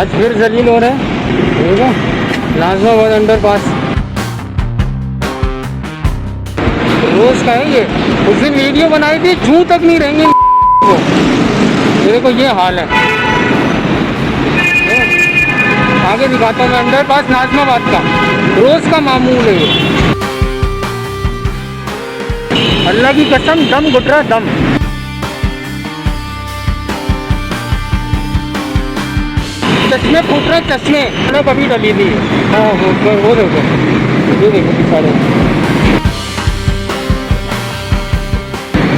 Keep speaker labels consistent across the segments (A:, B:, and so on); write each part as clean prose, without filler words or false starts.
A: आज फिर जलील हो रहे हैं। देखो नाजमाबाद अंडरपास रोज का है ये। उस दिन वीडियो बनाई थी, जूं तक नहीं रहेंगे वो। देखो ये हाल है। आगे दिखाता हूँ मैं अंडरपास नाजमाबाद का, रोज का मामूल है ये। अल्लाह की कसम दम घुट रहा दम। चश्मे फूट रहे चश्मे, मैंने कभी डली थी। हाँ वो देखो, ये देखो पिछाड़े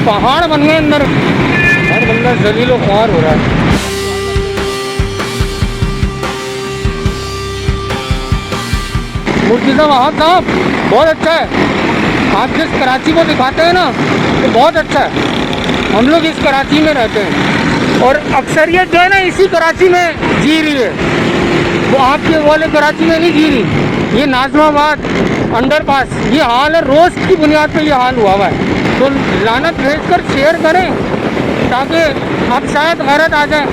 A: पहाड़ बन गए अंदर। हर बंदा जलीलो ख्वार हो रहा है। मुर्तज़ा वहाब साहब बहुत अच्छा है। आप जिस कराची को दिखाते हैं ना, तो बहुत अच्छा है। हम लोग इस कराची में रहते हैं और अक्सरियत जो है ना इसी कराची में जी रही है। वो आपके वाले कराची में नहीं जी रही। ये नाजमाबाद अंडरपास ये हाल है, रोज़ की बुनियाद पे ये हाल हुआ है। तो लानत भेजकर शेयर करें ताकि अब शायद गैरत आ जाए।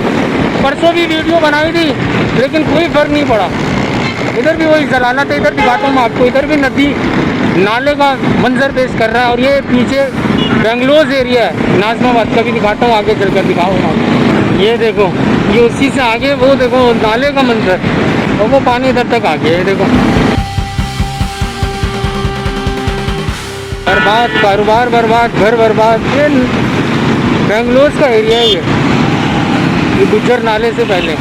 A: परसों भी वीडियो बनाई थी लेकिन कोई फ़र्क नहीं पड़ा। इधर भी वही जलालत है। इधर दिखाता हूँ मैं आपको, इधर भी नदी नाले का मंजर पेश कर रहा है। और ये पीछे बेंगलोर एरिया है नाजमाबाद का भी दिखाता हूँ, आगे चलकर दिखाऊंगा। ये देखो ये उसी से आगे वो देखो नाले का मंजर, और वो पानी इधर तक आ गया है। देखो बर्बाद, कारोबार बर्बाद, घर बर्बाद। ये बेंगलोर का एरिया है ये गुज्जर नाले से पहले।